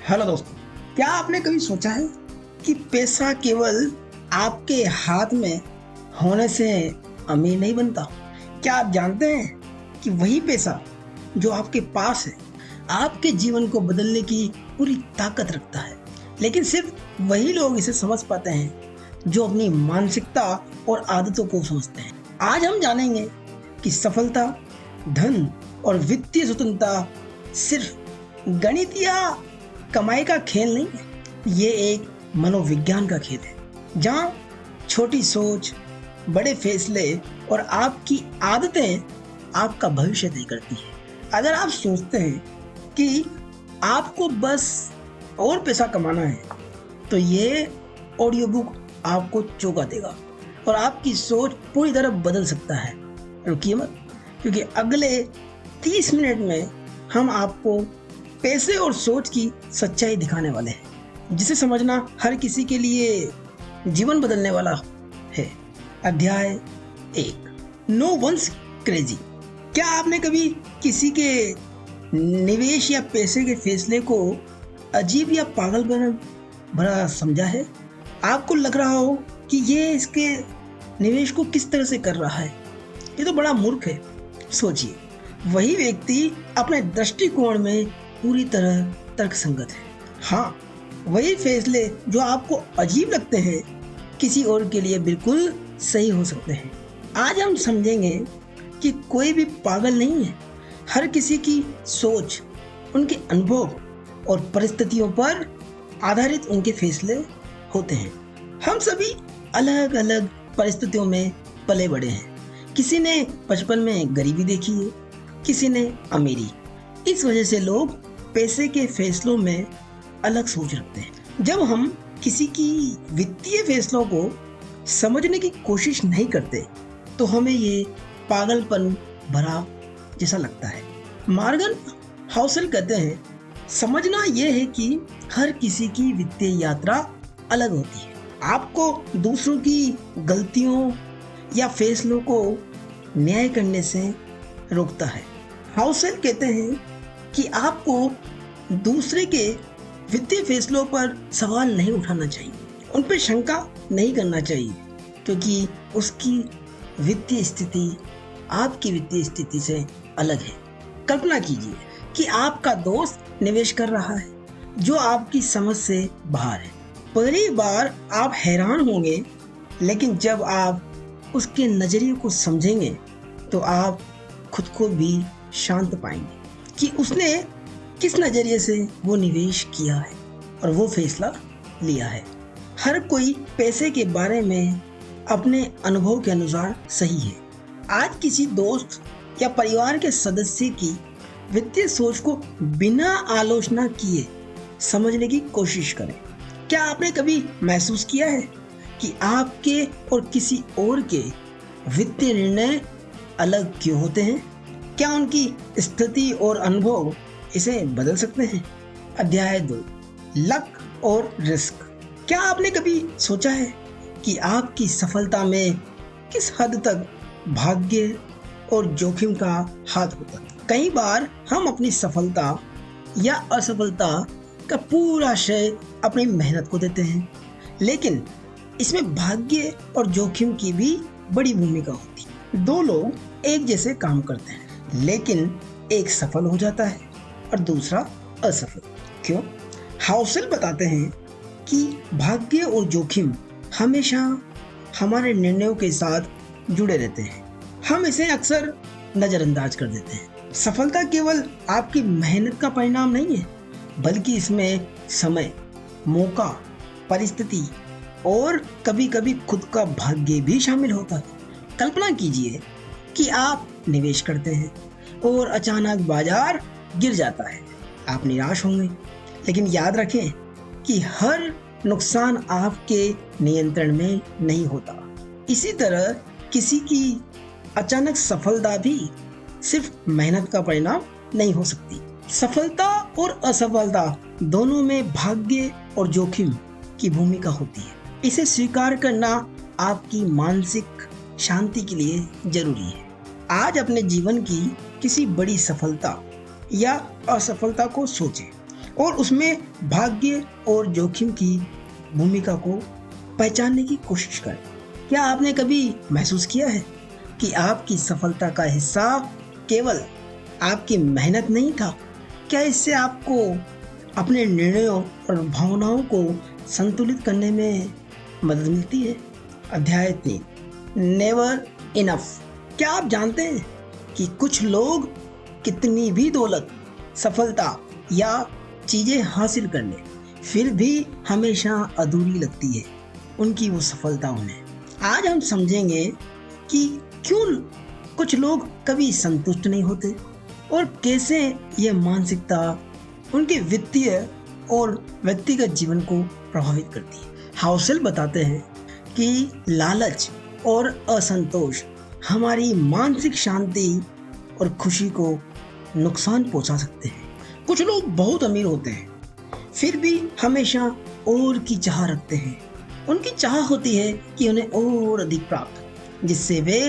Hello दोस्तों, क्या आपने कभी सोचा है कि पैसा केवल आपके हाथ में होने से अमीर नहीं बनता? क्या आप जानते हैं कि वही पैसा जो आपके पास है आपके जीवन को बदलने की पूरी ताकत रखता है, लेकिन सिर्फ वही लोग इसे समझ पाते हैं जो अपनी मानसिकता और आदतों को समझते हैं। आज हम जानेंगे कि सफलता, धन और वित्तीय स्वतंत्रता सिर्फ गणित या कमाई का खेल नहीं है, ये एक मनोविज्ञान का खेल है जहाँ छोटी सोच, बड़े फैसले और आपकी आदतें आपका भविष्य तय करती है। अगर आप सोचते हैं कि आपको बस और पैसा कमाना है तो ये ऑडियो बुक आपको चौंका देगा और आपकी सोच पूरी तरह बदल सकता है। रुकिए मत, क्योंकि अगले 30 मिनट में हम आपको पैसे और सोच की सच्चाई दिखाने वाले हैं, जिसे समझना हर किसी के लिए जीवन बदलने वाला है। अध्याय 1, नो वंस क्रेजी। क्या आपने कभी किसी के निवेश या पैसे के फैसले को अजीब या पागल भरा समझा है? आपको लग रहा हो कि ये इसके निवेश को किस तरह से कर रहा है, ये तो बड़ा मूर्ख है। सोचिए, वही व्यक्ति अपने दृष्टिकोण में पूरी तरह तर्कसंगत है। हाँ, वही फैसले जो आपको अजीब लगते हैं किसी और के लिए बिल्कुल सही हो सकते हैं। आज हम समझेंगे कि कोई भी पागल नहीं है। हर किसी की सोच, उनके अनुभव और परिस्थितियों पर आधारित उनके फैसले होते हैं। हम सभी अलग अलग परिस्थितियों में पले बड़े हैं। किसी ने बचपन में गरीबी देखी है, किसी ने अमीरी। इस वजह से लोग पैसे के फैसलों में अलग सोच रखते हैं। जब हम किसी की वित्तीय फैसलों को समझने की कोशिश नहीं करते तो हमें ये पागलपन भरा जैसा लगता है। मॉर्गन हाउसेल कहते हैं, समझना यह है कि हर किसी की वित्तीय यात्रा अलग होती है। आपको दूसरों की गलतियों या फैसलों को न्याय करने से रोकता है। हाउसेल कहते हैं कि आपको दूसरे के वित्तीय फैसलों पर सवाल नहीं उठाना चाहिए, उन पर शंका नहीं करना चाहिए, क्योंकि उसकी वित्तीय स्थिति आपकी वित्तीय स्थिति से अलग है। कल्पना कीजिए कि आपका दोस्त निवेश कर रहा है जो आपकी समझ से बाहर है। पहली बार आप हैरान होंगे, लेकिन जब आप उसके नजरिए को समझेंगे तो आप खुद को भी शांत पाएंगे कि उसने किस नजरिए से वो निवेश किया है और वो फैसला लिया है। हर कोई पैसे के बारे में अपने अनुभव के अनुसार सही है। आज किसी दोस्त या परिवार के सदस्य की वित्तीय सोच को बिना आलोचना किए समझने की कोशिश करें। क्या आपने कभी महसूस किया है कि आपके और किसी और के वित्तीय निर्णय अलग क्यों होते हैं? क्या उनकी स्थिति और अनुभव इसे बदल सकते हैं? अध्याय 2, लक और रिस्क। क्या आपने कभी सोचा है कि आपकी सफलता में किस हद तक भाग्य और जोखिम का हाथ होता है? कई बार हम अपनी सफलता या असफलता का पूरा श्रेय अपनी मेहनत को देते हैं, लेकिन इसमें भाग्य और जोखिम की भी बड़ी भूमिका होती है। दो लोग एक जैसे काम करते हैं, लेकिन एक सफल हो जाता है और दूसरा असफल। क्यों? हाउसेल बताते हैं कि भाग्य और जोखिम हमेशा हमारे निर्णयों के साथ जुड़े रहते हैं। हम इसे अक्सर नजरअंदाज कर देते हैं। सफलता केवल आपकी मेहनत का परिणाम नहीं है, बल्कि इसमें समय, मौका, परिस्थिति और कभी-कभी खुद का भाग्य भी शामिल होता है। कल्पना कीजिए कि आप निवेश करते हैं और अचानक बाजार गिर जाता है। आप निराश होंगे, लेकिन याद रखें कि हर नुकसान आपके नियंत्रण में नहीं होता। इसी तरह किसी की अचानक सफलता भी सिर्फ मेहनत का परिणाम नहीं हो सकती। सफलता और असफलता दोनों में भाग्य और जोखिम की भूमिका होती है। इसे स्वीकार करना आपकी मानसिक शांति के लिए जरूरी है। आज अपने जीवन की किसी बड़ी सफलता या असफलता को सोचें और उसमें भाग्य और जोखिम की भूमिका को पहचानने की कोशिश करें। क्या आपने कभी महसूस किया है कि आपकी सफलता का हिस्सा केवल आपकी मेहनत नहीं था? क्या इससे आपको अपने निर्णयों और भावनाओं को संतुलित करने में मदद मिलती है? अध्याय 3, नेवर इनफ। क्या आप जानते हैं कि कुछ लोग कितनी भी दौलत, सफलता या चीजें हासिल कर लें, फिर भी हमेशा अधूरी लगती है उनकी वो सफलता उन्हें। आज हम समझेंगे कि क्यों कुछ लोग कभी संतुष्ट नहीं होते और कैसे ये मानसिकता उनके वित्तीय और व्यक्तिगत जीवन को प्रभावित करती है। हाउसेल बताते हैं कि लालच और असंतोष हमारी मानसिक शांति और खुशी को नुकसान पहुंचा सकते हैं। कुछ लोग बहुत अमीर होते हैं फिर भी हमेशा और की चाह रखते हैं। उनकी चाह होती है कि उन्हें और अधिक प्राप्त हो, जिससे वे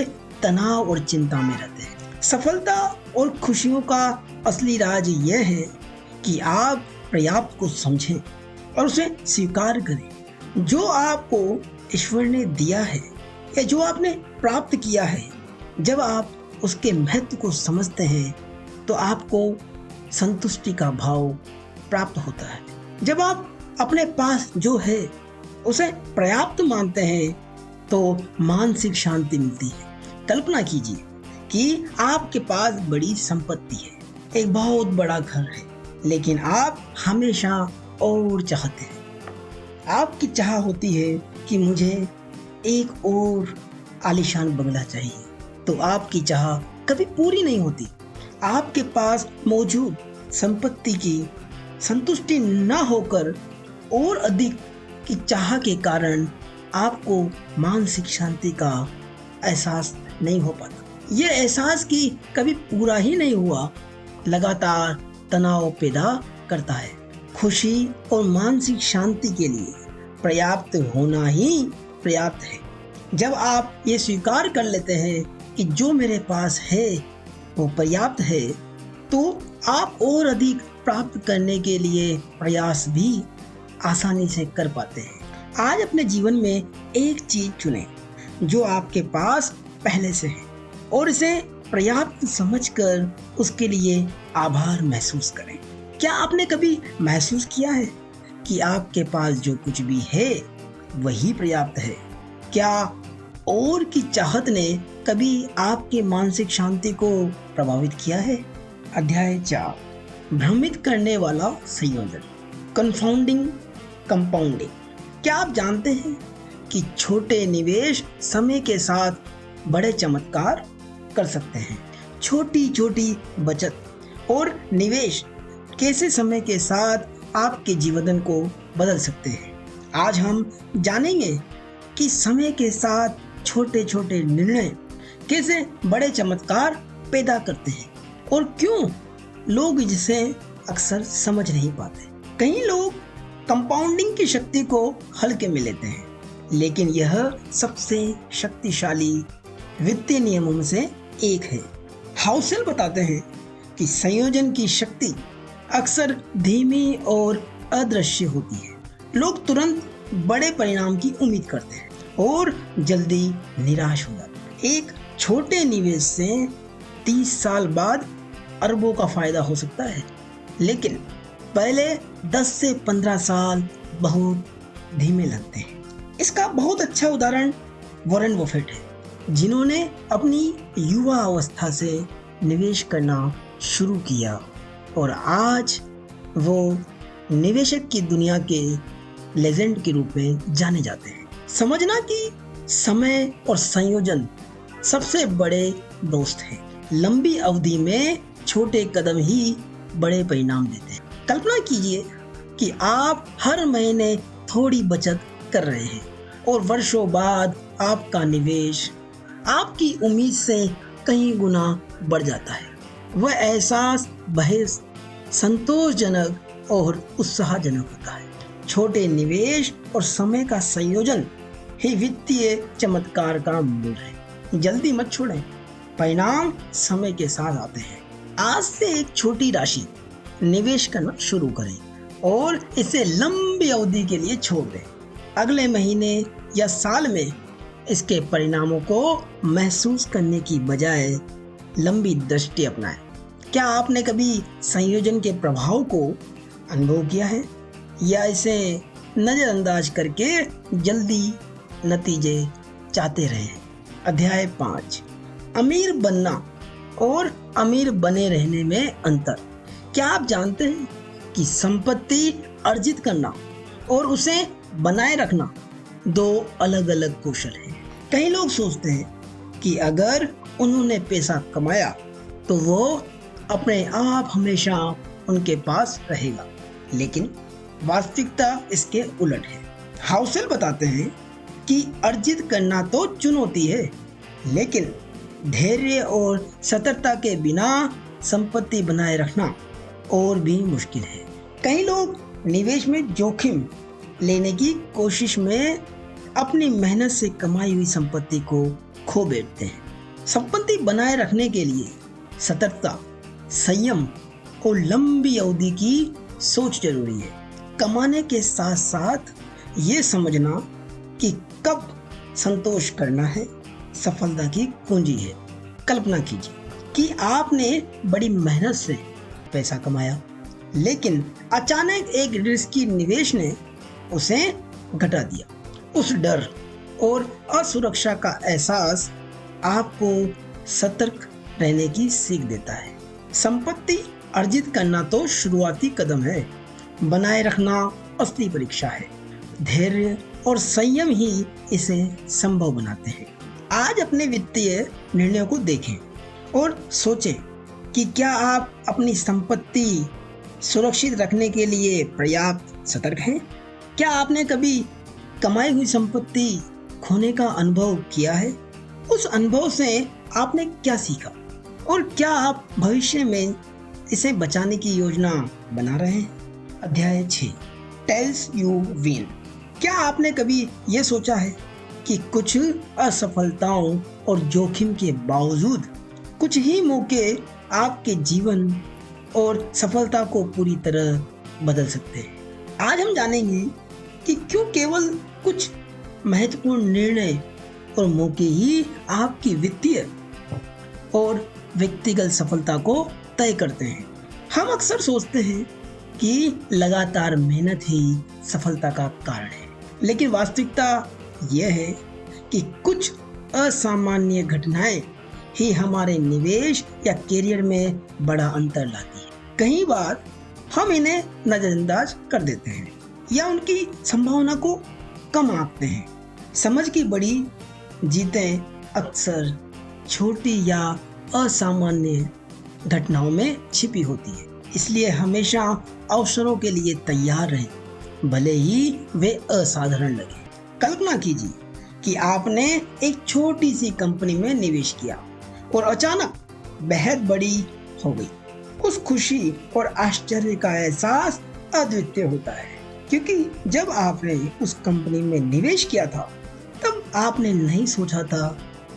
तनाव और चिंता में रहते हैं। सफलता और खुशियों का असली राज यह है कि आप पर्याप्त को समझें और उसे स्वीकार करें। जो आपको ईश्वर ने दिया है या जो आपने प्राप्त किया है, जब आप उसके महत्व को समझते हैं तो आपको संतुष्टि का भाव प्राप्त होता है। जब आप अपने पास जो है उसे पर्याप्त मानते हैं तो मानसिक शांति मिलती है। कल्पना कीजिए कि आपके पास बड़ी संपत्ति है, एक बहुत बड़ा घर है, लेकिन आप हमेशा और चाहते हैं। आपकी चाह होती है कि मुझे एक और आलीशान बंगला चाहिए, तो आपकी चाह कभी पूरी नहीं होती। आपके पास मौजूद संपत्ति की संतुष्टि न होकर और अधिक की चाह के कारण आपको मानसिक शांति का एहसास नहीं हो पाता। यह एहसास कि कभी पूरा ही नहीं हुआ लगातार तनाव पैदा करता है। खुशी और मानसिक शांति के लिए पर्याप्त होना ही पर्याप्त है। जब आप ये स्वीकार कर लेते हैं कि जो मेरे पास है वो पर्याप्त है, तो आप और अधिक प्राप्त करने के लिए प्रयास भी आसानी से कर पाते हैं। आज अपने जीवन में एक चीज चुनें जो आपके पास पहले से है और इसे पर्याप्त समझकर उसके लिए आभार महसूस करें। क्या आपने कभी महसूस किया है कि आपके पास जो कुछ भी है वही पर्याप्त है? क्या और की चाहत ने कभी आपके मानसिक शांति को प्रभावित किया है? अध्याय 4, भ्रमित करने वाला संयोजन, कंफाउंडिंग कंपाउंडिंग। क्या आप जानते हैं कि छोटे निवेश समय के साथ बड़े चमत्कार कर सकते हैं? छोटी छोटी बचत और निवेश कैसे समय के साथ आपके जीवन को बदल सकते हैं। आज हम जानेंगे कि समय के साथ छोटे छोटे निर्णय कैसे बड़े चमत्कार पैदा करते हैं और क्यों लोग जिसे अक्सर समझ नहीं पाते। कई लोग कंपाउंडिंग की शक्ति को हल्के में लेते हैं, लेकिन यह सबसे शक्तिशाली वित्तीय नियमों में से एक है। हाउसेल बताते हैं कि संयोजन की शक्ति अक्सर धीमी और अदृश्य होती है। लोग तुरंत बड़े परिणाम की उम्मीद करते हैं और जल्दी निराश हो जाते हैं। एक छोटे निवेश से 30 साल बाद अरबों का फायदा हो सकता है, लेकिन पहले 10 से 15 साल बहुत धीमे लगते हैं। इसका बहुत अच्छा उदाहरण वॉरेन बफेट है, जिन्होंने अपनी युवा अवस्था से निवेश करना शुरू किया और आज वो निवेशक की दुनिया के लेजेंड के रूप में जाने जाते हैं। समझना कि समय और संयोजन सबसे बड़े दोस्त हैं। लंबी अवधि में छोटे कदम ही बड़े परिणाम देते हैं। कल्पना कीजिए कि आप हर महीने थोड़ी बचत कर रहे हैं और वर्षों बाद आपका निवेश आपकी उम्मीद से कई गुना बढ़ जाता है। वह एहसास बहस संतोषजनक और उत्साहजनक होता है। छोटे निवेश और समय का संयोजन ही वित्तीय चमत्कार का मूल है। जल्दी मत छोड़ें, परिणाम समय के साथ आते हैं। आज से एक छोटी राशि निवेश करना शुरू करें और इसे लंबी अवधि के लिए छोड़ दें। अगले महीने या साल में इसके परिणामों को महसूस करने की बजाय लंबी दृष्टि अपनाएं। क्या आपने कभी संयोजन के प्रभाव को अनुभव किया है या इसे नजरअंदाज करके जल्दी नतीजे चाहते रहे? अध्याय 5, अमीर बनना और अमीर बने रहने में अंतर। क्या आप जानते हैं कि संपत्ति अर्जित करना और उसे बनाए रखना दो अलग अलग कौशल हैं। कई लोग सोचते हैं कि अगर उन्होंने पैसा कमाया तो वो अपने आप हमेशा उनके पास रहेगा, लेकिन वास्तविकता इसके उलट है। हाउसेल बताते हैं कि अर्जित करना तो चुनौती है, लेकिन धैर्य और सतर्कता के बिना संपत्ति बनाए रखना और भी मुश्किल है। कई लोग निवेश में जोखिम लेने की कोशिश में अपनी मेहनत से कमाई हुई संपत्ति को खो बैठते हैं। संपत्ति बनाए रखने के लिए सतर्कता, संयम और लंबी अवधि की सोच जरूरी है। कमाने के साथ साथ ये समझना कि कब संतोष करना है सफलता की कुंजी है। कल्पना कीजिए कि आपने बड़ी मेहनत से पैसा कमाया, लेकिन अचानक एक रिस्की निवेश ने उसे घटा दिया। उस डर और असुरक्षा का एहसास आपको सतर्क रहने की सीख देता है। संपत्ति अर्जित करना तो शुरुआती कदम है, बनाए रखना असली परीक्षा है। धैर्य और संयम ही इसे संभव बनाते हैं। आज अपने वित्तीय निर्णयों को देखें और सोचें कि क्या आप अपनी संपत्ति सुरक्षित रखने के लिए पर्याप्त सतर्क हैं? क्या आपने कभी कमाई हुई संपत्ति खोने का अनुभव किया है? उस अनुभव से आपने क्या सीखा और क्या आप भविष्य में इसे बचाने की योजना बना रहे हैं? अध्याय 6, टेल्स यू विन। क्या आपने कभी ये सोचा है कि कुछ असफलताओं और जोखिम के बावजूद कुछ ही मौके आपके जीवन और सफलता को पूरी तरह बदल सकते हैं? आज हम जानेंगे कि क्यों केवल कुछ महत्वपूर्ण निर्णय और मौके ही आपकी वित्तीय और व्यक्तिगत सफलता को तय करते हैं। हम अक्सर सोचते हैं कि लगातार मेहनत ही सफलता का कारण है, लेकिन वास्तविकता यह है कि कुछ असामान्य घटनाएं ही हमारे निवेश या करियर में बड़ा अंतर लाती है। कई बार हम इन्हें नजरअंदाज कर देते हैं या उनकी संभावना को कम आंकते हैं। समझ की बड़ी जीतें अक्सर छोटी या असामान्य घटनाओं में छिपी होती है, इसलिए हमेशा अवसरों के लिए तैयार रहें, भले ही वे असाधारण लगे। कल्पना कीजिए कि आपने एक छोटी सी कंपनी में निवेश किया और अचानक बेहद बड़ी हो गई। उस खुशी और आश्चर्य का एहसास अद्वितीय होता है, क्योंकि जब आपने उस कंपनी में निवेश किया था तब आपने नहीं सोचा था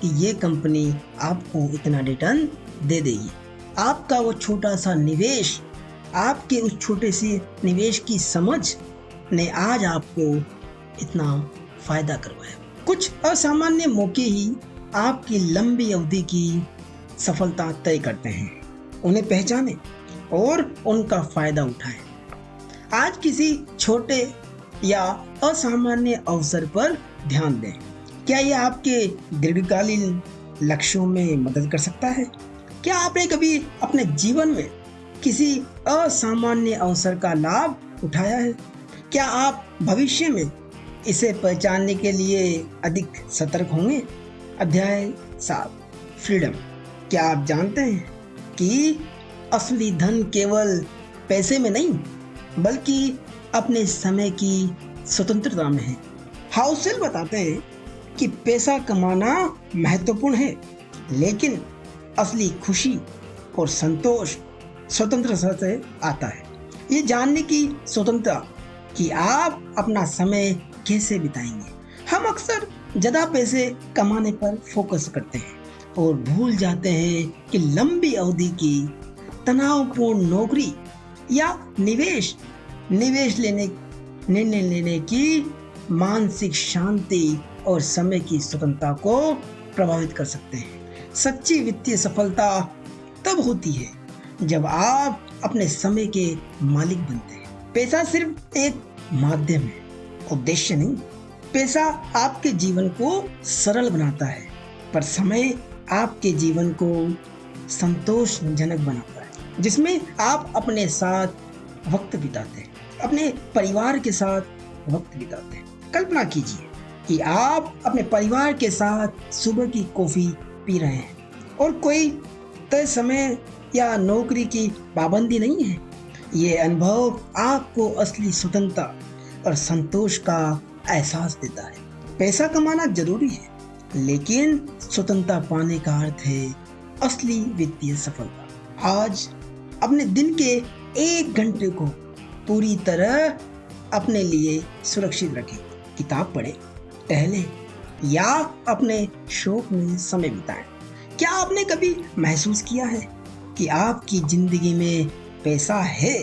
कि ये कंपनी आपको इतना रिटर्न दे देगी। आपका वो छोटा सा निवेश, आपके उस छोटे से निवेश की समझ ने आज आपको इतना फायदा करवाया। कुछ असामान्य मौके ही आपकी लंबी अवधि की सफलता तय करते हैं। उन्हें पहचानें और उनका फायदा उठाएं। आज किसी छोटे या असामान्य अवसर पर ध्यान दें। क्या यह आपके दीर्घकालीन लक्ष्यों में मदद कर सकता है? क्या आपने कभी अपने जीवन में किसी असामान्य अवसर का लाभ उठाया है? क्या आप भविष्य में इसे पहचानने के लिए अधिक सतर्क होंगे? अध्याय 7, फ्रीडम। क्या आप जानते हैं कि असली धन केवल पैसे में नहीं, बल्कि अपने समय की स्वतंत्रता में है। हाउसेल बताते हैं कि पैसा कमाना महत्वपूर्ण है, लेकिन असली खुशी और संतोष स्वतंत्रता से आता है। ये जानने की स्वतंत्रता कि आप अपना समय कैसे बिताएंगे। हम अक्सर ज़्यादा पैसे कमाने पर फोकस करते हैं और भूल जाते हैं कि लंबी अवधि की तनावपूर्ण नौकरी या निवेश निवेश लेने निर्णय लेने की मानसिक शांति और समय की स्वतंत्रता को प्रभावित कर सकते हैं। सच्ची वित्तीय सफलता तब होती है जब आप अपने समय के मालिक बनते हैं। पैसा सिर्फ एक माध्यम है, उद्देश्य नहीं। पैसा आपके जीवन को सरल बनाता है, पर समय आपके जीवन को संतोषजनक बनाता है, जिसमें आप अपने साथ वक्त बिताते हैं, अपने परिवार के साथ वक्त बिताते हैं। कल्पना कीजिए कि आप अपने परिवार के साथ सुबह की कॉफी पी रहे हैं और कोई तय समय या नौकरी की पाबंदी नहीं है। ये अनुभव आपको असली स्वतंत्रता और संतोष का एहसास देता है। पैसा कमाना जरूरी है, लेकिन स्वतंत्रता पाने का अर्थ है असली वित्तीय सफलता। आज अपने दिन के 1 घंटे को पूरी तरह अपने लिए सुरक्षित रखें। किताब पढ़ें, टहलें या अपने शौक में समय बिताएं। क्या आपने कभी महसूस किया है कि आपकी जिंदगी में पैसा है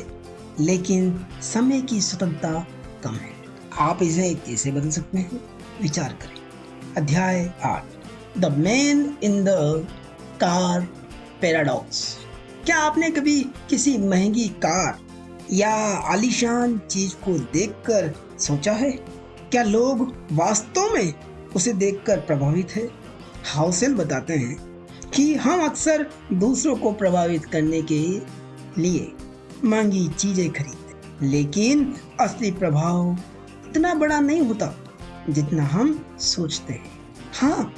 लेकिन समय की स्वतंत्रता कम है? आप इसे कैसे बदल सकते हैं? विचार करें। अध्याय 8, the man in the car paradox. क्या आपने कभी किसी महंगी कार या आलीशान चीज को देखकर सोचा है, क्या लोग वास्तव में उसे देखकर प्रभावित है? हाउसेल बताते हैं कि हम अक्सर दूसरों को प्रभावित करने के लिए महंगी चीजें खरीदते, लेकिन असली प्रभाव इतना बड़ा नहीं होता जितना हम सोचते हैं। हाँ,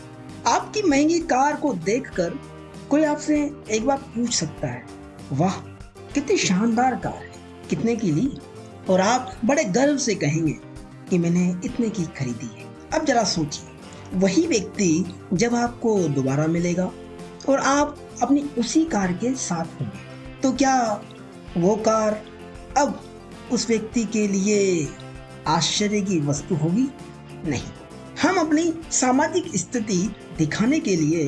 आपकी महंगी कार को देखकर कोई आपसे एक बार पूछ सकता है, वाह कितनी शानदार कार है, कितने की ली? और आप बड़े गर्व से कहेंगे कि मैंने इतने की खरीदी है। अब जरा सोचिए, वही व्यक्ति जब आपको दोबारा मिलेगा और आप अपनी उसी कार के साथ होंगे, तो क्या वो कार अब उस व्यक्ति के लिए आश्चर्य की वस्तु होगी? नहीं। हम अपनी सामाजिक स्थिति दिखाने के लिए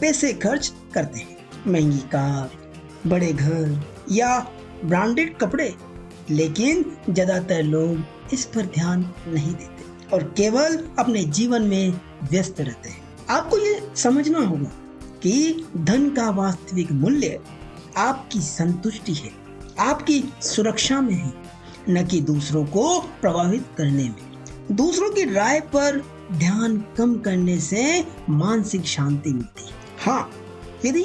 पैसे खर्च करते हैं, महंगी कार, बड़े घर या ब्रांडेड कपड़े, लेकिन ज्यादातर लोग इस पर ध्यान नहीं देते और केवल अपने जीवन में व्यस्त रहते हैं। आपको ये समझना होगा कि धन का वास्तविक मूल्य आपकी संतुष्टि है, आपकी सुरक्षा में है, न कि दूसरों को प्रभावित करने में। दूसरों की राय पर ध्यान कम करने से मानसिक शांति मिलती है। हाँ, यदि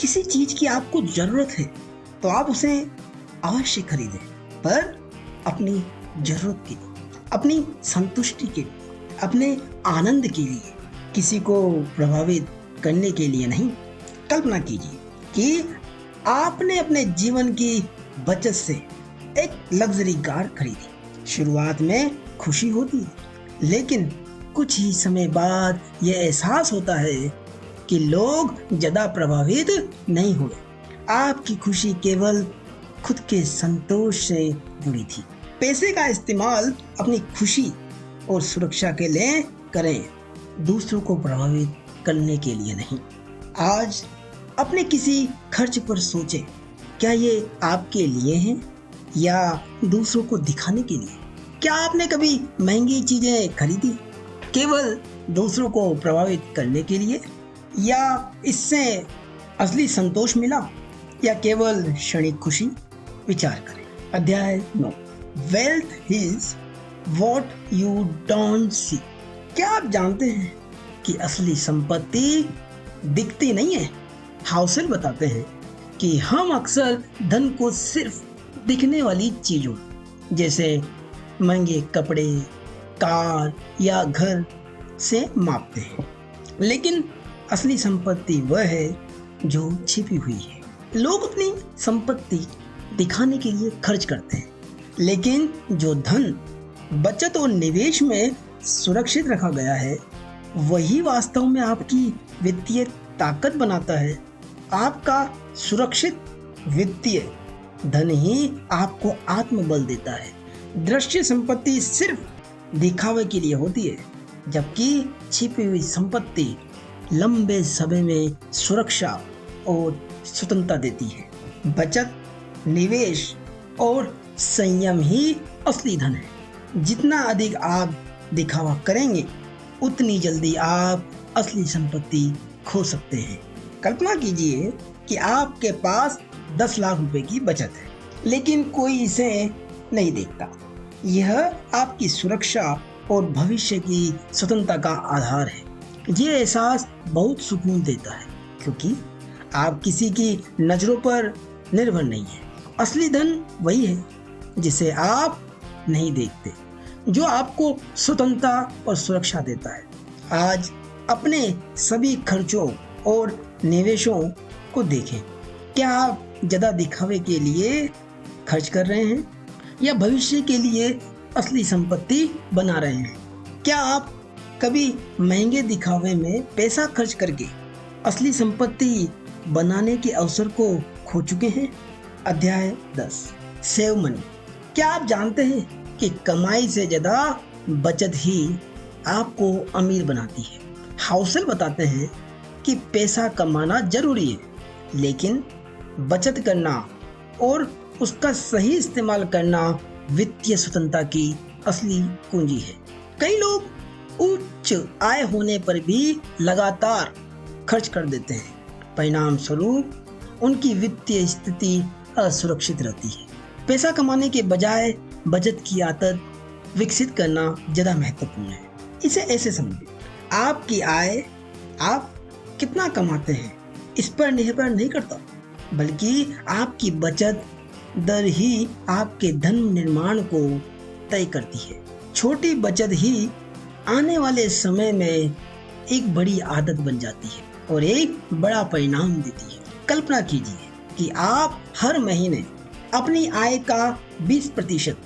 किसी चीज की आपको जरूरत है तो आप उसे अवश्य खरीदें, पर अपनी जरूरत के लिए, अपनी संतुष्टि के लिए, अपने आनंद के लिए, किसी को प्रभावित करने के लिए नहीं। कल्पना कीजिए कि आपने अपने जीवन की बचत से एक लग्जरी कार खरीदी। शुरुआत में खुशी होती है, लेकिन कुछ ही समय बाद यह एहसास होता है कि लोग ज्यादा प्रभावित नहीं हुए। आपकी खुशी केवल खुद के संतोष से जुड़ी थी। पैसे का इस्तेमाल अपनी खुशी और सुरक्षा के लिए करें, दूसरों को प्रभावित करने के लिए नहीं। आज अपने किसी खर्च पर सोचें, क्या ये आपके लिए है या दूसरों को दिखाने के लिए? क्या आपने कभी महंगी चीजें खरीदी केवल दूसरों को प्रभावित करने के लिए, या इससे असली संतोष मिला, या केवल क्षणिक खुशी? विचार करें। अध्याय 9, wealth is what you don't see. क्या आप जानते हैं कि असली संपत्ति दिखती नहीं है? हाउसेल बताते हैं कि हम अक्सर धन को सिर्फ दिखने वाली चीजों जैसे महंगे कपड़े, कार या घर से मापते हैं, लेकिन असली संपत्ति वह है जो छिपी हुई है। लोग अपनी संपत्ति दिखाने के लिए खर्च करते हैं, लेकिन जो धन बचत और निवेश में सुरक्षित रखा गया है, वही वास्तव में आपकी वित्तीय ताकत बनाता है। आपका सुरक्षित वित्तीय धन ही आपको आत्मबल देता है। दृश्य संपत्ति सिर्फ दिखावे के लिए होती है, जबकि छिपी हुई संपत्ति लंबे समय में सुरक्षा और स्वतंत्रता देती है। बचत, निवेश और संयम ही असली धन है। जितना अधिक आप दिखावा करेंगे उतनी जल्दी आप असली संपत्ति खो सकते हैं। कल्पना कीजिए कि आपके पास 10 लाख रुपए की बचत है, लेकिन कोई इसे नहीं देखता। यह आपकी सुरक्षा और भविष्य की स्वतंत्रता का आधार है। ये एहसास बहुत सुकून देता है, क्योंकि आप किसी की नज़रों पर निर्भर नहीं है। असली धन वही है जिसे आप नहीं देखते, जो आपको स्वतंत्रता और सुरक्षा देता है। आज अपने सभी खर्चों और निवेशों को देखें। क्या आप ज़्यादा दिखावे के लिए खर्च कर रहे हैं या भविष्य के लिए असली संपत्ति बना रहे हैं? क्या आप कभी महंगे दिखावे में पैसा खर्च करके असली संपत्ति बनाने के अवसर को खो चुके हैं? अध्याय 10 सेव मनी। क्या आप जानते हैं कि कमाई से ज़्यादा बचत ही आपको अमीर बनाती है? हाउसेल बताते हैं कि पैसा कमाना जरूरी है, लेकिन बचत करना और उसका सही इस्तेमाल करना वित्तीय स्वतंत्रता की असली कुंजी है। कई लोग उच्च आय होने पर भी लगातार खर्च कर देते हैं। परिणाम स्वरूप उनकी वित्तीय स्थिति असुरक्षित रहती है। पैसा कमाने के बजाय बचत की आदत विकसित करना ज़्यादा महत्वपूर्ण है। इसे ऐसे समझिए, आपकी आय आप कितना कमाते हैं इस पर निर्भर नहीं करता, बल्कि आपकी बचत दर ही आपके धन निर्माण को तय करती है। छोटी बचत ही आने वाले समय में एक बड़ी आदत बन जाती है और एक बड़ा परिणाम देती है। कल्पना कीजिए कि आप हर महीने अपनी आय का 20%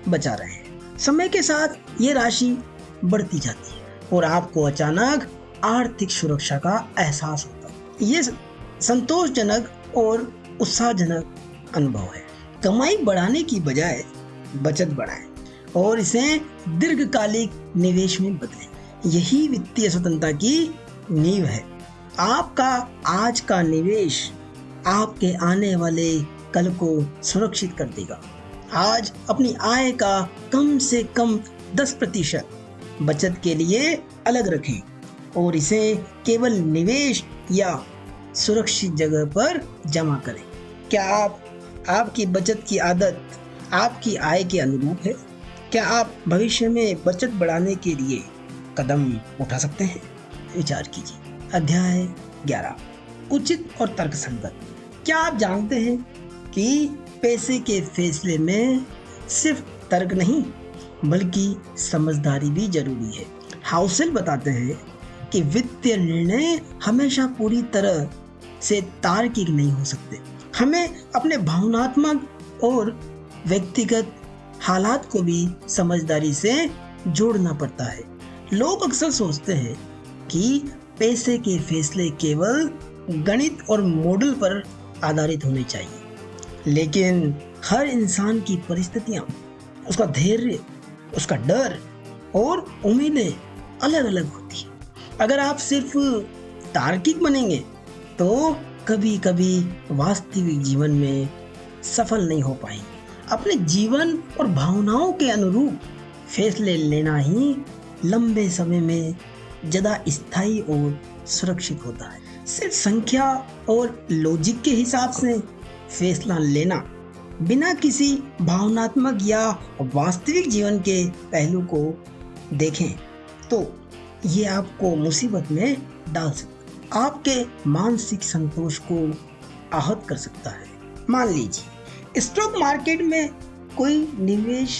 बचा रहे हैं। समय के साथ ये राशि बढ़ती जाती है और आपको अचानक आर्थिक सुरक्षा का एहसास होता है। ये संतोषजनक और उत्साहजनक अनुभव है। कमाई बढ़ाने की बजाय बचत बढ़ाएं और इसे दीर्घकालिक निवेश में बदलें। यही वित्तीय स्वतंत्रता की नींव है। आपका आज का निवेश आपके आने वाले कल को सुरक्षित कर देगा। आज अपनी आय का कम से कम 10% बचत के लिए अलग रखें और इसे केवल निवेश या सुरक्षित जगह पर जमा करें। क्या आपकी बचत की आदत आपकी आय के अनुरूप है? क्या आप भविष्य में बचत बढ़ाने के लिए कदम उठा सकते हैं? विचार कीजिए। अध्याय 11 उचित और तर्कसंगत। क्या आप जानते हैं कि पैसे के फैसले में सिर्फ तर्क नहीं बल्कि समझदारी भी जरूरी है। हाउसेल बताते हैं कि वित्तीय निर्णय हमेशा पूरी तरह से तार्किक नहीं हो सकते। हमें अपने भावनात्मक और व्यक्तिगत हालात को भी समझदारी से जोड़ना पड़ता है। लोग अक्सर सोचते हैं कि पैसे के फैसले केवल गणित और मॉडल पर आधारित होने चाहिए, लेकिन हर इंसान की परिस्थितियां, उसका धैर्य, उसका डर और उम्मीदें अलग अलग होती हैं। अगर आप सिर्फ तार्किक बनेंगे तो कभी कभी वास्तविक जीवन में सफल नहीं हो पाएंगे। अपने जीवन और भावनाओं के अनुरूप फैसले लेना ही लंबे समय में ज़्यादा स्थायी और सुरक्षित होता है। सिर्फ संख्या और लॉजिक के हिसाब से फैसला लेना बिना किसी भावनात्मक या वास्तविक जीवन के पहलू को देखें तो ये आपको मुसीबत में डाल सकता है, आपके मानसिक संतोष को आहत कर सकता है। मान लीजिए स्टॉक मार्केट में कोई निवेश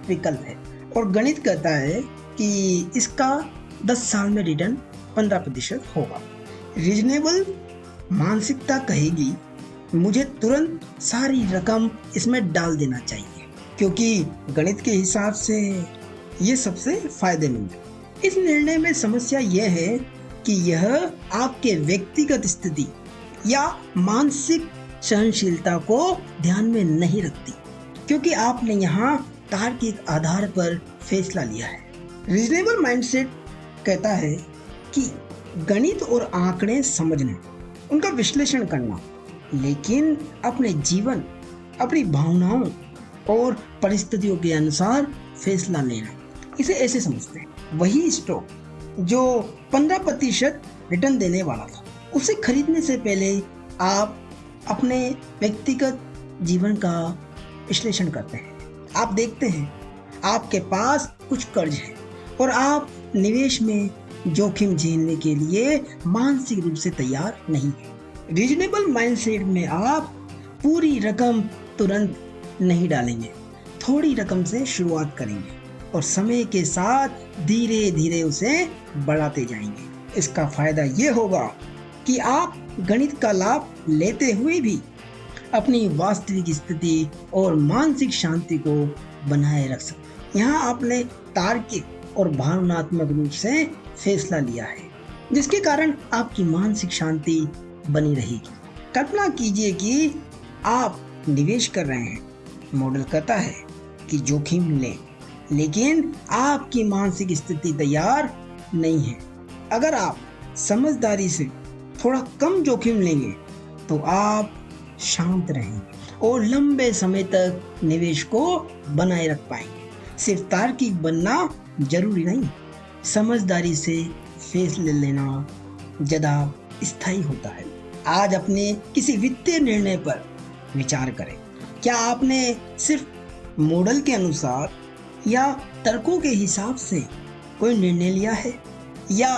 विकल्प है और गणित कहता है कि इसका 10 साल में रिटर्न 15% होगा। रीजनेबल मानसिकता कहेगी मुझे तुरंत सारी रकम इसमें डाल देना चाहिए, क्योंकि गणित के हिसाब से ये सबसे फायदेमंद है। इस निर्णय में समस्या यह है कि यह आपके व्यक्तिगत स्थिति या मानसिक सहनशीलता को ध्यान में नहीं रखती, क्योंकि आपने यहाँ तार्किक आधार पर फैसला लिया है। रीजनेबल माइंडसेट कहता है कि गणित और आंकड़े समझना, उनका विश्लेषण करना, लेकिन अपने जीवन, अपनी भावनाओं और परिस्थितियों के अनुसार फैसला लेना। इसे ऐसे समझते हैं, वही स्टॉक जो 15% रिटर्न देने वाला था, उसे खरीदने से पहले आप अपने व्यक्तिगत जीवन का विश्लेषण करते हैं। आप देखते हैं आपके पास कुछ कर्ज है और आप निवेश में जोखिम झेलने के लिए मानसिक रूप से तैयार नहीं हैं। रीजनेबल माइंडसेट में आप पूरी रकम तुरंत नहीं डालेंगे, थोड़ी रकम से शुरुआत करेंगे और समय के साथ धीरे धीरे उसे बढ़ाते जाएंगे। इसका फायदा ये होगा कि आप गणित का लाभ लेते हुए भी अपनी वास्तविक स्थिति और मानसिक शांति को बनाए रख सकते। यहाँ आपने तार्किक और भावनात्मक रूप से फैसला लिया है, जिसके कारण आपकी मानसिक शांति बनी रहेगी। कल्पना कीजिए कि आप निवेश कर रहे हैं। मॉडल कहता है कि जोखिम लें, लेकिन आपकी मानसिक स्थिति तैयार नहीं है। अगर आप समझदारी से थोड़ा कम जोखिम लेंगे तो आप शांत रहेंगे और लंबे समय तक निवेश को बनाए रख पाएंगे। सिर्फ तार्किक बनना जरूरी नहीं, समझदारी से फैसले लेना ज्यादा स्थायी होता है। आज अपने किसी वित्तीय निर्णय पर विचार करें। क्या आपने सिर्फ मॉडल के अनुसार या तर्कों के हिसाब से कोई निर्णय लिया है, या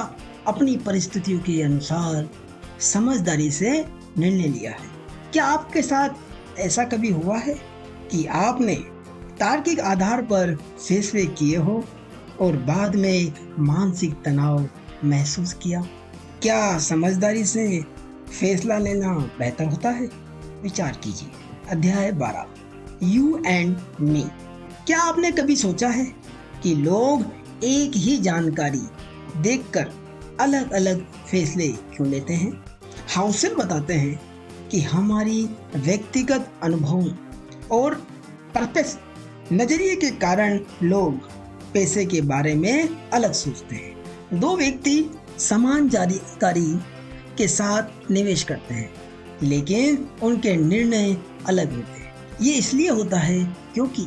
अपनी परिस्थितियों के अनुसार समझदारी से निर्णय लिया है? क्या आपके साथ ऐसा कभी हुआ है कि आपने तार्किक आधार पर फैसले किए हो और बाद में मानसिक तनाव महसूस किया? क्या समझदारी से फैसला लेना बेहतर होता है? विचार कीजिए। अध्याय 12, यू एंड मी। क्या आपने कभी सोचा है कि लोग एक ही जानकारी देखकर अलग अलग फैसले क्यों लेते हैं? हाउसेल बताते हैं कि हमारी व्यक्तिगत अनुभव और पर्पस नजरिए के कारण लोग पैसे के बारे में अलग सोचते हैं। दो व्यक्ति समान जानकारी के साथ निवेश करते हैं, लेकिन उनके निर्णय अलग होते हैं। ये इसलिए होता है क्योंकि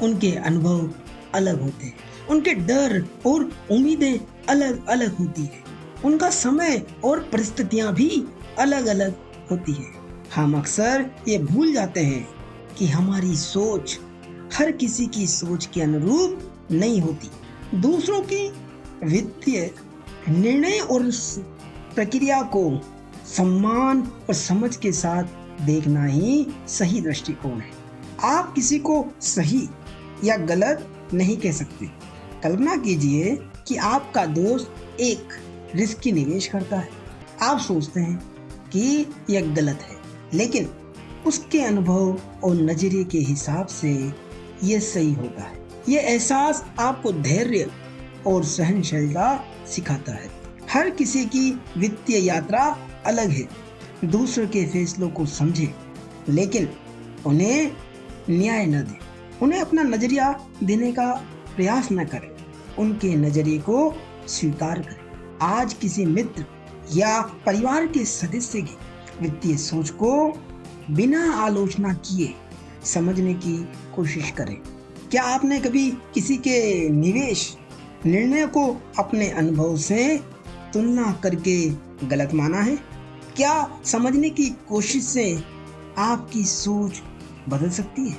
उनके अनुभव अलग होते हैं, उनके डर और उम्मीदें अलग अलग होती है, उनका समय और परिस्थितियां भी अलग अलग होती है। हम अक्सर ये भूल जाते हैं कि हमारी सोच हर किसी की सोच के अनुरूप नहीं होती। दूसरों की वित्तीय निर्णय और प्रक्रिया को सम्मान और समझ के साथ देखना ही सही दृष्टिकोण है। आप किसी को सही या गलत नहीं कह सकते। कल्पना कीजिए कि आपका दोस्त एक रिस्की निवेश करता है। आप सोचते हैं कि यह गलत है, लेकिन उसके अनुभव और नजरिए के हिसाब से यह सही होता है। यह एहसास आपको धैर्य और सहनशीलता सिखाता है। हर किसी की वित्तीय यात्रा अलग है। दूसरों के फैसलों को समझें, लेकिन उन्हें न्याय न दें। उन्हें अपना नजरिया देने का प्रयास न करें, उनके नजरिए को स्वीकार करें। आज किसी मित्र या परिवार के सदस्य की वित्तीय सोच को बिना आलोचना किए समझने की कोशिश करें। क्या आपने कभी किसी के निवेश निर्णय को अपने अनुभव से तुलना करके गलत माना है? क्या समझने की कोशिश से आपकी सोच बदल सकती है?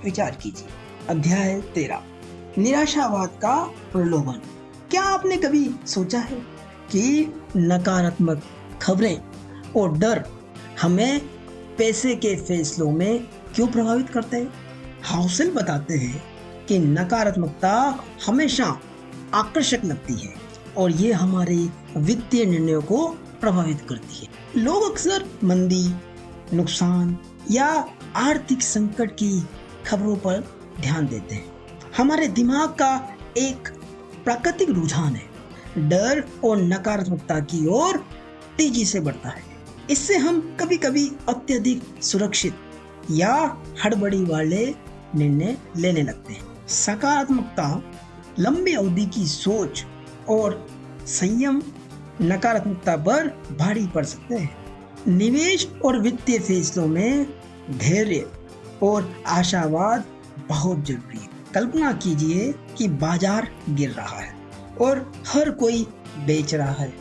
विचार कीजिए। अध्याय 13, निराशावाद का प्रलोभन। क्या आपने कभी सोचा है कि नकारात्मक खबरें और डर हमें पैसे के फैसलों में क्यों प्रभावित करते हैं? हाउसेल बताते हैं कि नकारात्मकता हमेशा आकर्षक लगती है और ये हमारे वित्तीय निर्णयों को प्रभावित करती है। लोग अक्सर मंदी, नुकसान या आर्थिक संकट की खबरों पर ध्यान देते हैं। हमारे दिमाग का एक प्राकृतिक रुझान है डर और नकारात्मकता की ओर तेजी से बढ़ता है। इससे हम कभी कभी अत्यधिक सुरक्षित या हड़बड़ी वाले निर्णय लेने लगते हैं। सकारात्मकता, लंबी अवधि की सोच और संयम नकारात्मकता पर भारी पड़ सकते हैं। निवेश और वित्तीय फैसलों में धैर्य और आशावाद बहुत जरूरी है। कल्पना कीजिए कि बाजार गिर रहा है और हर कोई बेच रहा है,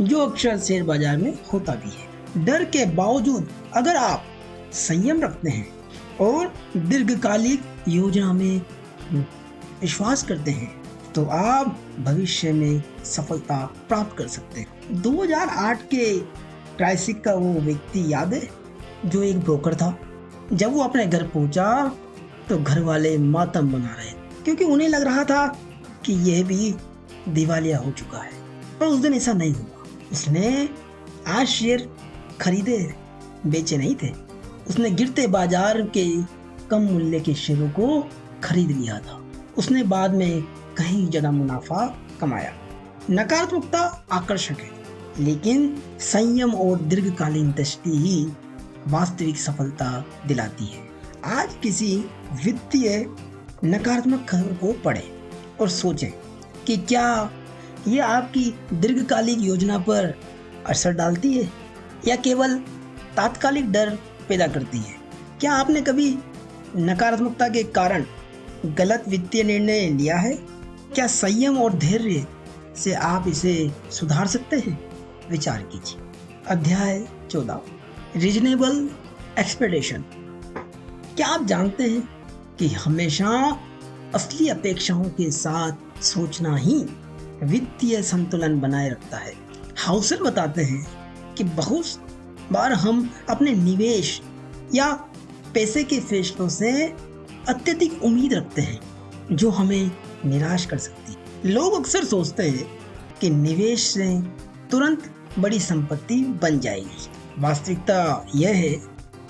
जो अक्सर शेयर बाजार में होता भी है। डर के बावजूद अगर आप संयम रखते हैं और दीर्घकालिक योजना में विश्वास करते हैं तो आप भविष्य में सफलता प्राप्त कर सकते हैं। 2008 के क्राइसिस का वो व्यक्ति याद है जो एक ब्रोकर था। जब वो अपने घर पहुंचा तो घर वाले मातम मना रहे क्योंकि उन्हें लग रहा था कि यह भी दिवालिया हो चुका है। पर उस दिन ऐसा नहीं हुआ। उसने आज शेयर खरीदे, बेचे नहीं थे। उसने गिरते बाजार के कम मूल्य के शेयरों को खरीद लिया था। उसने बाद में कहीं ज्यादा मुनाफा कमाया। नकारात्मकता आकर्षक है, लेकिन संयम और दीर्घकालीन दृष्टि ही वास्तविक सफलता दिलाती है। आज किसी वित्तीय नकारात्मक खबर को पढ़ें और सोचें कि क्या यह आपकी दीर्घकालिक योजना पर असर डालती है या केवल तात्कालिक डर पैदा करती है। क्या आपने कभी नकारात्मकता के कारण गलत वित्तीय निर्णय लिया है? क्या संयम और धैर्य से आप इसे सुधार सकते हैं? विचार कीजिए। अध्याय 14, रीजनेबल एक्सपेक्टेशन। क्या आप जानते हैं कि हमेशा असली अपेक्षाओं के साथ सोचना ही वित्तीय संतुलन बनाए रखता है। हाउसल बताते हैं कि बहुत बार हम अपने निवेश या पैसे के फैसलों से अत्यधिक उम्मीद रखते हैं जो हमें निराश कर सकती है। लोग अक्सर सोचते हैं कि निवेश से तुरंत बड़ी संपत्ति बन जाएगी। वास्तविकता यह है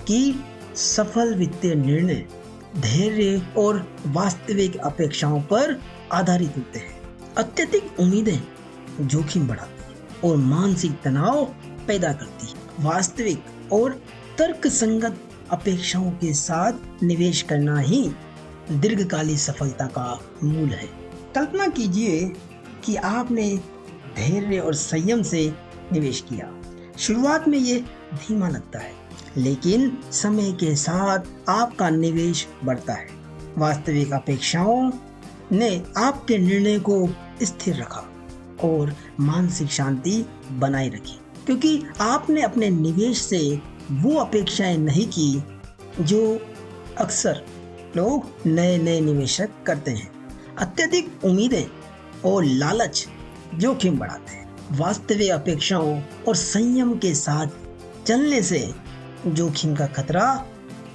कि सफल वित्तीय निर्णय धैर्य और वास्तविक अपेक्षाओं पर आधारित होते हैं। अत्यधिक उम्मीदें जोखिम बढ़ाती हैं और मानसिक तनाव पैदा करती है। वास्तविक और तर्कसंगत अपेक्षाओं के साथ निवेश करना ही दीर्घकालिक सफलता का मूल है। कल्पना कीजिए कि आपने धैर्य और संयम से निवेश किया। शुरुआत में ये धीमा लगता है, लेकिन समय के साथ आपका निवेश बढ़ता है। वास्तविक अपेक्षाओं ने आपके निर्णय को स्थिर रखा और मानसिक शांति बनाए रखी, क्योंकि आपने अपने निवेश से वो अपेक्षाएं नहीं की जो अक्सर लोग नए निवेशक करते हैं। अत्यधिक उम्मीदें और लालच जोखिम बढ़ाते हैं। वास्तविक अपेक्षाओं और संयम के साथ चलने से जोखिम का खतरा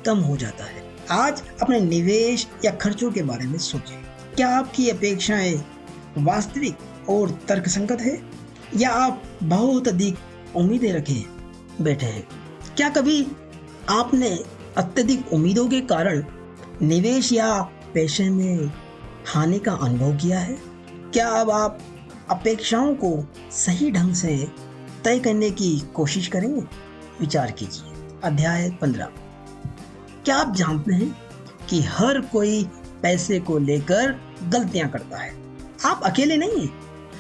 कम हो जाता है। आज अपने निवेश या खर्चों के बारे में सोचें। क्या आपकी अपेक्षाएं वास्तविक और तर्कसंगत है या आप बहुत अधिक उम्मीदें रखे बैठे हैं? क्या कभी आपने अत्यधिक उम्मीदों के कारण निवेश या पैसे में हानि का अनुभव किया है? क्या अब आप अपेक्षाओं को सही ढंग से तय करने की कोशिश करेंगे? विचार कीजिए। अध्याय 15। क्या आप जानते हैं कि हर कोई पैसे को लेकर गलतियां करता है? आप अकेले नहीं हैं।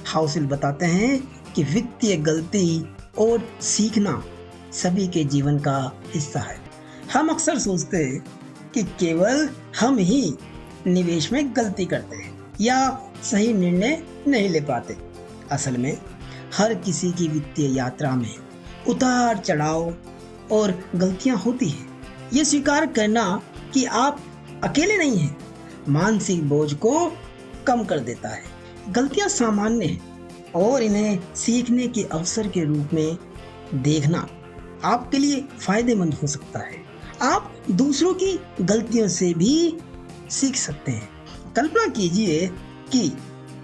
हाउसिल बताते हैं कि वित्तीय गलती और सीखना सभी के जीवन का हिस्सा है। हम अक्सर सोचते हैं कि केवल हम ही निवेश में गलती करते हैं या सही निर्णय नहीं ले पाते। असल में हर किसी की वित्तीय यात्रा में उतार चढ़ाव और गलतियां होती हैं। ये स्वीकार करना कि आप अकेले नहीं हैं मानसिक बोझ को कम कर देता है। गलतियां सामान्य हैं और इन्हें सीखने के अवसर के रूप में देखना आपके लिए फायदेमंद हो सकता है। आप दूसरों की गलतियों से भी सीख सकते हैं। कल्पना कीजिए कि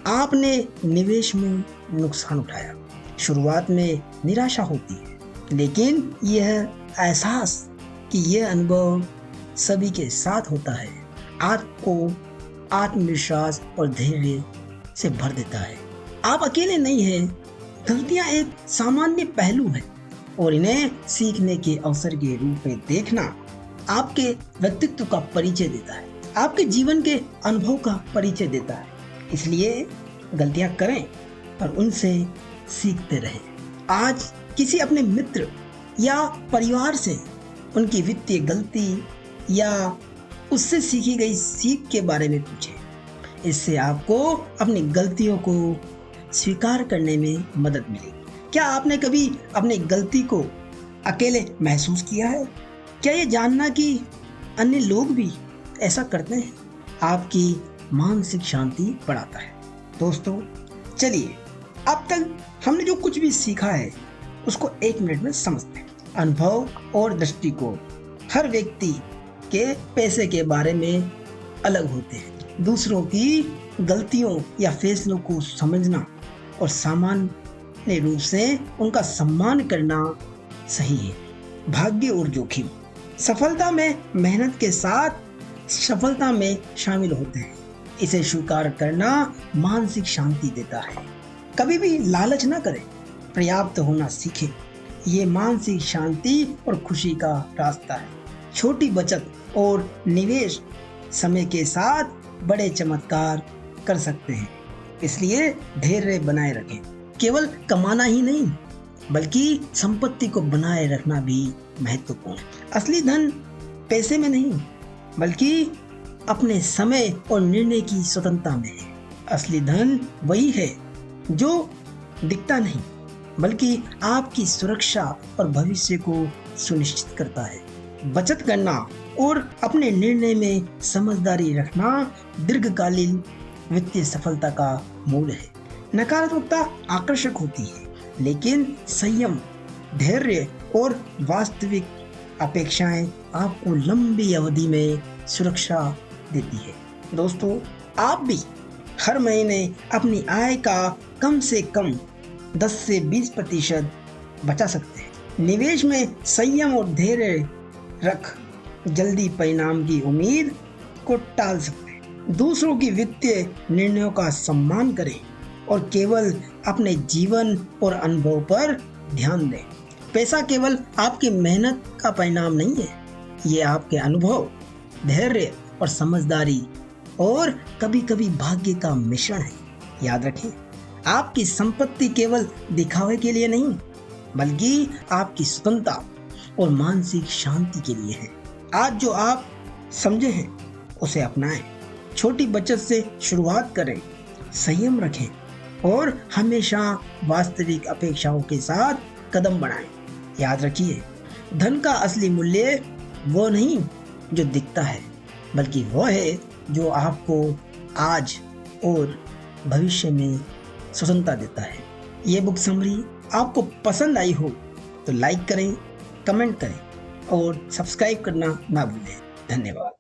आपने निवेश में नुकसान उठाया। शुरुआत में निराशा होती है, लेकिन यह एहसास कि यह अनुभव सभी के साथ होता है आपको आत्मविश्वास और धैर्य से भर देता है। आप अकेले नहीं हैं। गलतियां एक सामान्य पहलू है और इन्हें सीखने के अवसर के रूप में देखना आपके व्यक्तित्व का परिचय देता है, आपके जीवन के अनुभव का परिचय देता है। इसलिए गलतियां करें और उनसे सीखते रहें। आज किसी अपने मित्र या परिवार से उनकी वित्तीय गलती या उससे सीखी गई सीख के बारे में पूछें। इससे आपको अपनी गलतियों को स्वीकार करने में मदद मिलेगी। क्या आपने कभी अपनी गलती को अकेले महसूस किया है? क्या ये जानना कि अन्य लोग भी ऐसा करते हैं आपकी मानसिक शांति बढ़ाता है? दोस्तों, चलिए अब तक हमने जो कुछ भी सीखा है उसको 1 मिनट में समझते हैं। अनुभव और दृष्टिकोण हर व्यक्ति के पैसे के बारे में अलग होते हैं। दूसरों की गलतियों या फैसलों को समझना और सामान्य रूप से उनका सम्मान करना सही है। भाग्य और जोखिम सफलता में मेहनत के साथ सफलता में शामिल होते हैं। इसे स्वीकार करना मानसिक शांति देता है। कभी भी लालच न करें, पर्याप्त होना सीखें। ये मानसिक शांति और खुशी का रास्ता है। छोटी बचत और निवेश समय के साथ बड़े चमत्कार कर सकते हैं। इसलिए धैर्य बनाए रखें। केवल कमाना ही नहीं बल्कि संपत्ति को बनाए रखना भी महत्वपूर्ण है। असली धन पैसे में नहीं बल्कि अपने समय और निर्णय की स्वतंत्रता में है। असली धन वही है जो दिखता नहीं बल्कि आपकी सुरक्षा और भविष्य को सुनिश्चित करता है। बचत करना और अपने निर्णय में समझदारी रखना दीर्घकालीन वित्तीय सफलता का मूल है। नकारात्मकता आकर्षक होती है लेकिन संयम, धैर्य और वास्तविक अपेक्षाएं आपको लंबी अवधि में सुरक्षा देती है। दोस्तों, आप भी हर महीने अपनी आय का कम से कम 10 से 20% बचा सकते हैं। निवेश में संयम और धैर्य रख जल्दी परिणाम की उम्मीद को टाल सकते हैं। दूसरों की वित्तीय निर्णयों का सम्मान करें और केवल अपने जीवन और अनुभव पर ध्यान दें। पैसा केवल आपकी मेहनत का परिणाम नहीं है, ये आपके अनुभव, धैर्य और समझदारी और कभी कभी भाग्य का मिश्रण है। याद रखें, आपकी संपत्ति केवल दिखावे के लिए नहीं बल्कि आपकी स्वतंत्रता और मानसिक शांति के लिए है। आज जो आप समझे हैं उसे अपनाएं। छोटी बचत से शुरुआत करें, संयम रखें और हमेशा वास्तविक अपेक्षाओं के साथ कदम बढ़ाएं। याद रखिए, धन का असली मूल्य वो नहीं जो दिखता है बल्कि वो है जो आपको आज और भविष्य में स्वतंत्रता देता है। ये बुक समरी आपको पसंद आई हो तो लाइक करें, कमेंट करें और सब्सक्राइब करना ना भूलें। धन्यवाद।